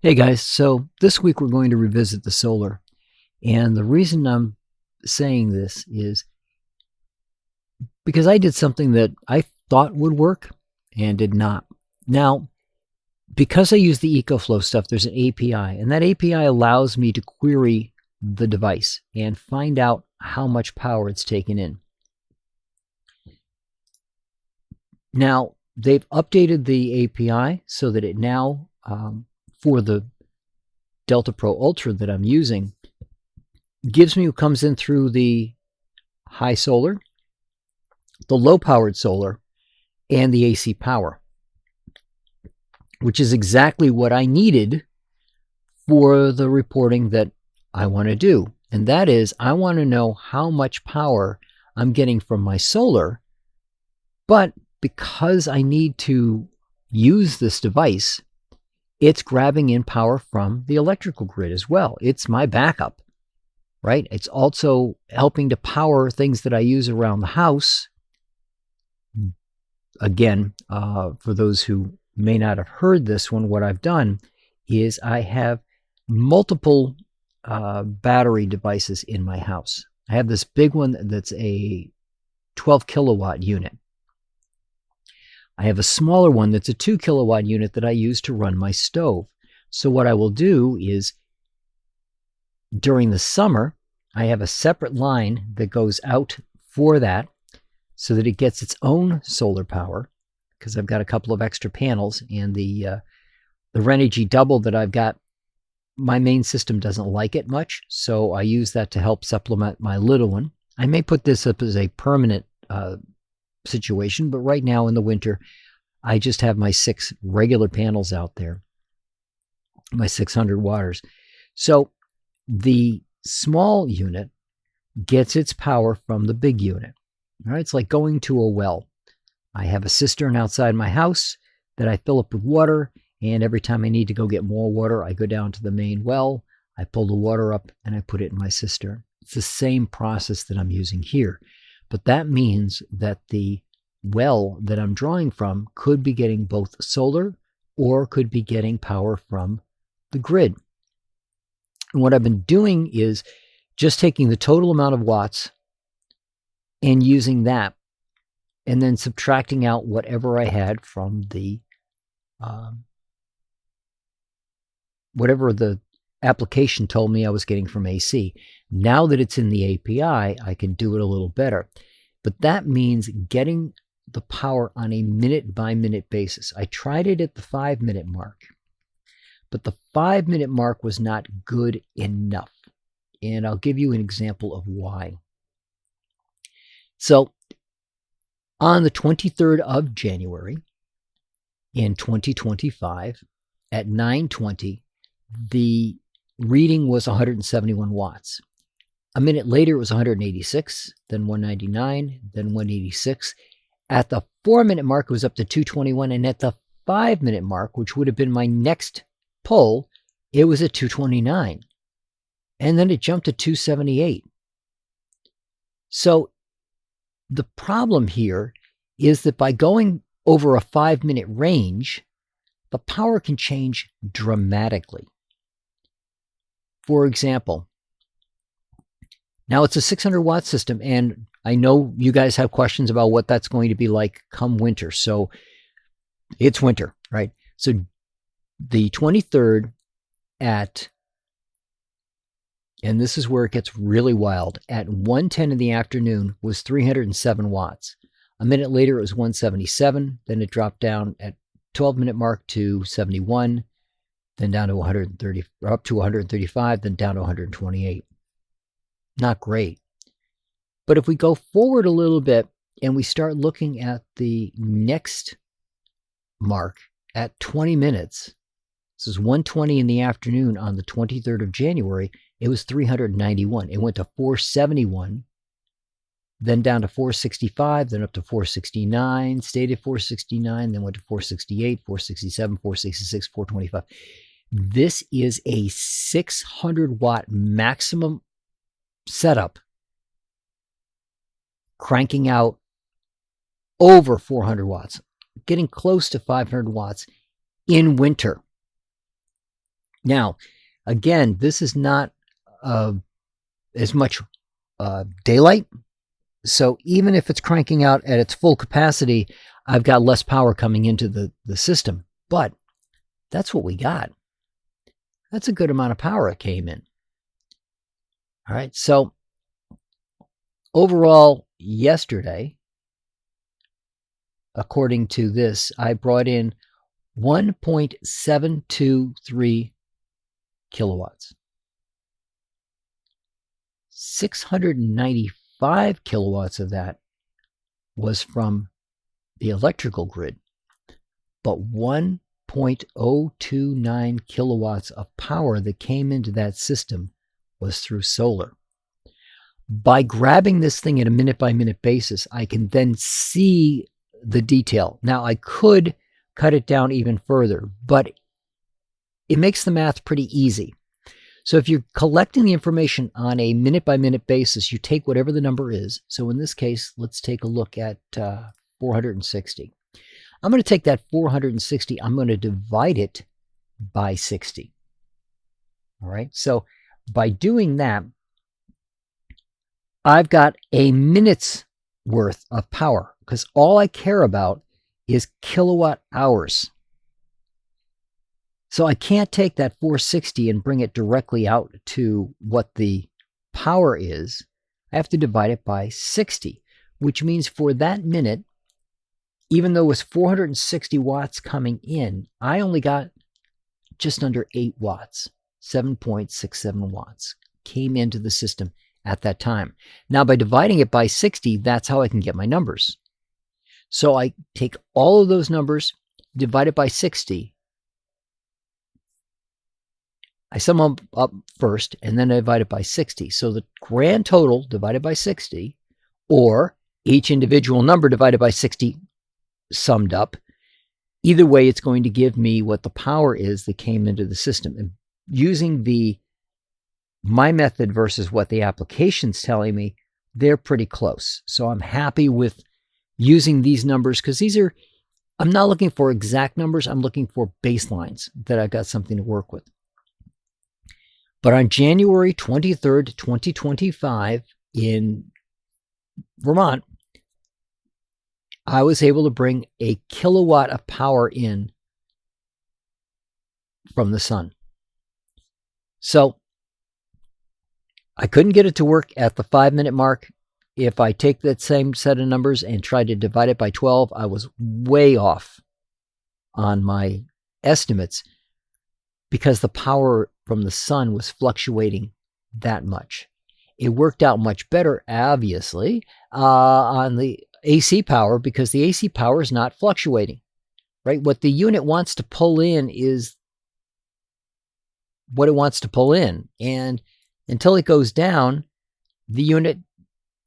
Hey guys, so this week we're going to revisit the solar. And the reason I'm saying this is because I did something that I thought would work and did not. Now, because I use the EcoFlow stuff, there's an API, and that API allows me to query the device and find out how much power it's taken in. Now, they've updated the API so that it now, for the Delta Pro Ultra that I'm using, gives me what comes in through the high solar, the low powered solar, and the AC power, which is exactly what I needed for the reporting that I want to do. And that is, I want to know how much power I'm getting from my solar, but because I need to use this device, it's grabbing in power from the electrical grid as well. It's my backup, right? It's also helping to power things that I use around the house. Again, for those who may not have heard this one, what I've done is I have multiple battery devices in my house. I have this big one that's a 12 kilowatt unit. I have a smaller one that's a 2 kilowatt unit that I use to run my stove. So what I will do is during the summer, I have a separate line that goes out for that so that it gets its own solar power, because I've got a couple of extra panels, and the Renogy Double that I've got, my main system doesn't like it much, so I use that to help supplement my little one. I may put this up as a permanent situation, but right now in the winter, I just have my 6 regular panels out there, my 600 watters. So the small unit gets its power from the big unit. All right, it's like going to a well. I have a cistern outside my house that I fill up with water, and every time I need to go get more water, I go down to the main well, I pull the water up, and I put it in my cistern. It's the same process that I'm using here, but that means that the well that I'm drawing from could be getting both solar or could be getting power from the grid. And what I've been doing is just taking the total amount of watts and using that, and then subtracting out whatever I had from the whatever the application told me I was getting from AC. Now that it's in the API, I can do it a little better. But that means getting the power on a minute-by-minute basis. I tried it at the 5-minute mark, but the 5-minute mark was not good enough. And I'll give you an example of why. So on the 23rd of January in 2025 at 9:20, the reading was 171 watts. A minute later, it was 186, then 199, then 186. At the 4-minute mark, it was up to 221. And at the 5-minute mark, which would have been my next pull, it was at 229. And then it jumped to 278. So the problem here is that by going over a 5-minute range, the power can change dramatically. For example, now it's a 600 watt system, and I know you guys have questions about what that's going to be like come winter. So it's winter, right? So the 23rd at, and this is where it gets really wild, at 1:10 in the afternoon was 307 watts. A minute later, it was 177. Then it dropped down at 12-minute mark to 71, then down to 130, up to 135, then down to 128. Not great. But if we go forward a little bit and we start looking at the next mark at 20 minutes, this is 1:20 in the afternoon on the 23rd of January, it was 391. It went to 471, then down to 465, then up to 469, stayed at 469, then went to 468, 467, 466, 425. This is a 600 watt maximum setup, cranking out over 400 watts, getting close to 500 watts in winter. Now, again, this is not as much daylight. So even if it's cranking out at its full capacity, I've got less power coming into the system. But that's what we got. That's a good amount of power that came in. All right. So overall, yesterday, according to this, I brought in 1.723 kilowatts. 695 kilowatts of that was from the electrical grid, but 1.029 kilowatts of power that came into that system was through solar. By grabbing this thing at a minute-by-minute basis, I can then see the detail. Now, I could cut it down even further, but it makes the math pretty easy. So if you're collecting the information on a minute-by-minute basis, you take whatever the number is. So in this case, let's take a look at 460. I'm going to take that 460, I'm going to divide it by 60. All right, so by doing that, I've got a minute's worth of power because all I care about is kilowatt hours. So I can't take that 460 and bring it directly out to what the power is. I have to divide it by 60, which means for that minute, even though it was 460 watts coming in, I only got just under 8 watts, 7.67 watts came into the system at that time. Now, by dividing it by 60, that's how I can get my numbers. So I take all of those numbers, divide it by 60. I sum them up first, and then I divide it by 60. So the grand total divided by 60, or each individual number divided by 60 summed up, either way, it's going to give me what the power is that came into the system. And using my method versus what the application's telling me, they're pretty close. So I'm happy with using these numbers because I'm not looking for exact numbers. I'm looking for baselines that I've got something to work with. But on January 23rd, 2025 in Vermont, I was able to bring a kilowatt of power in from the sun. So I couldn't get it to work at the 5-minute mark. If I take that same set of numbers and try to divide it by 12, I was way off on my estimates because the power from the sun was fluctuating that much. It worked out much better, obviously, on the AC power because the AC power is not fluctuating, right? What the unit wants to pull in is what it wants to pull in. And until it goes down, the unit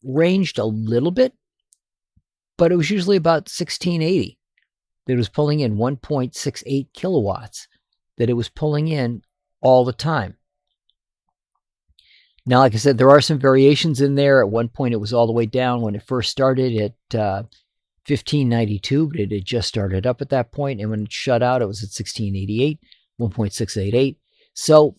ranged a little bit, but it was usually about 1680 that it was pulling in 1.68 kilowatts that it was pulling in all the time. Now, like I said, there are some variations in there. At one point, it was all the way down when it first started at 1592, but it had just started up at that point. And when it shut out, it was at 1688, 1.688. So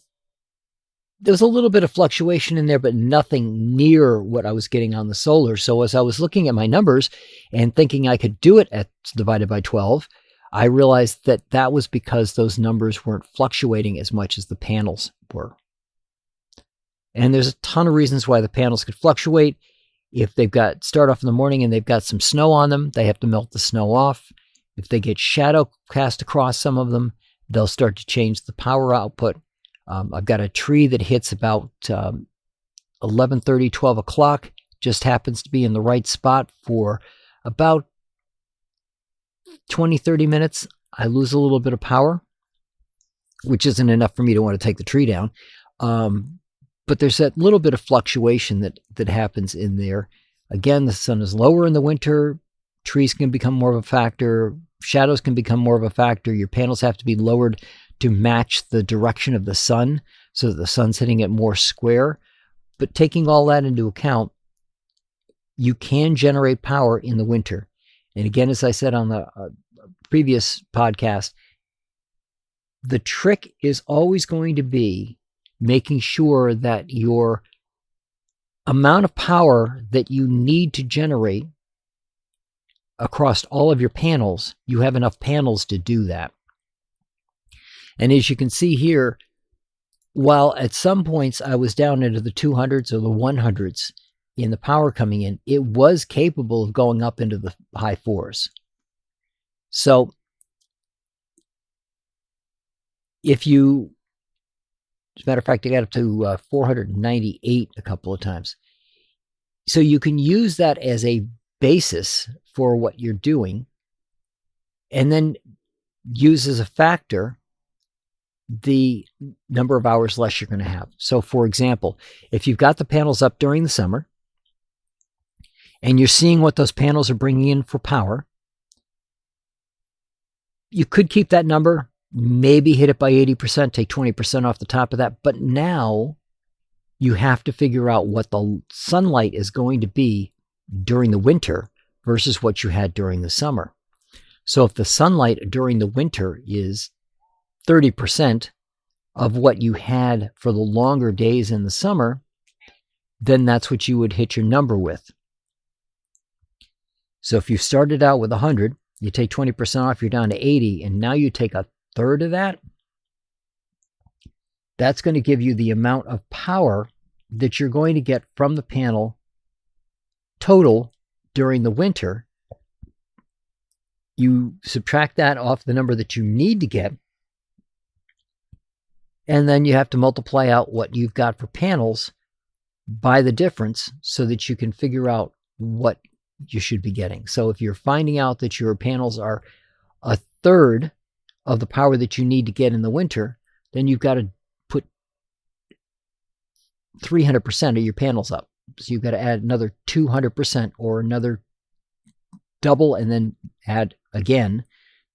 there was a little bit of fluctuation in there, but nothing near what I was getting on the solar. So as I was looking at my numbers and thinking I could do it at divided by 12, I realized that that was because those numbers weren't fluctuating as much as the panels were. And there's a ton of reasons why the panels could fluctuate. If they've got start off in the morning and they've got some snow on them, they have to melt the snow off. If they get shadow cast across some of them, they'll start to change the power output. I've got a tree that hits about 11:30, 12 o'clock, just happens to be in the right spot for about 20, 30 minutes. I lose a little bit of power, which isn't enough for me to want to take the tree down. But there's that little bit of fluctuation that happens in there. Again, the sun is lower in the winter. Trees can become more of a factor. Shadows can become more of a factor. Your panels have to be lowered to match the direction of the sun so that the sun's hitting it more square. But taking all that into account, you can generate power in the winter. And again, as I said on the previous podcast, the trick is always going to be making sure that your amount of power that you need to generate across all of your panels, you have enough panels to do that. And as you can see here, while at some points I was down into the 200s or the 100s in the power coming in, it was capable of going up into the high 4s. So if you, as a matter of fact, I got up to 498 a couple of times. So you can use that as a basis for what you're doing, and then use as a factor the number of hours less you're going to have. So for example, if you've got the panels up during the summer and you're seeing what those panels are bringing in for power, you could keep that number, maybe hit it by 80%, take 20% off the top of that. But now you have to figure out what the sunlight is going to be during the winter versus what you had during the summer. So if the sunlight during the winter is 30% of what you had for the longer days in the summer, then that's what you would hit your number with. So if you started out with 100, you take 20% off, you're down to 80, and now you take a third of that, that's going to give you the amount of power that you're going to get from the panel total during the winter. You subtract that off the number that you need to get, and then you have to multiply out what you've got for panels by the difference so that you can figure out what you should be getting. So if you're finding out that your panels are a third of the power that you need to get in the winter, then you've got to put 300% of your panels up. So you've got to add another 200% or another double and then add again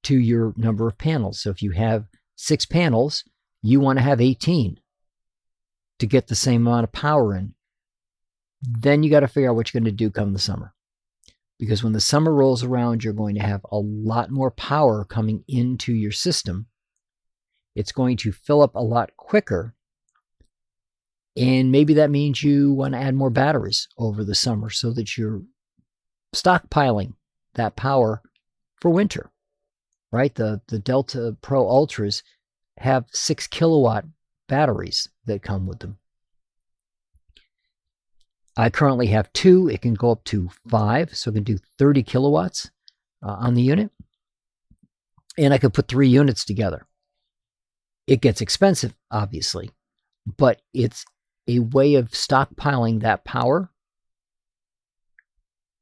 to your number of panels. So if you have 6 panels, you want to have 18 to get the same amount of power in. Then you got to figure out what you're going to do come the summer. Because when the summer rolls around, you're going to have a lot more power coming into your system. It's going to fill up a lot quicker. And maybe that means you want to add more batteries over the summer so that you're stockpiling that power for winter, right? The Delta Pro Ultras have 6 kilowatt batteries that come with them. I currently have 2. It can go up to 5, so I can do 30 kilowatts on the unit. And I could put 3 units together. It gets expensive, obviously, but it's a way of stockpiling that power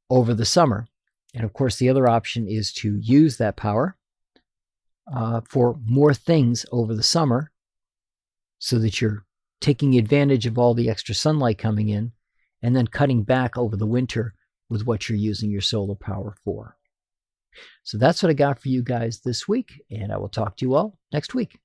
over the summer. And of course, the other option is to use that power for more things over the summer so that you're taking advantage of all the extra sunlight coming in and then cutting back over the winter with what you're using your solar power for. So that's what I got for you guys this week, and I will talk to you all next week.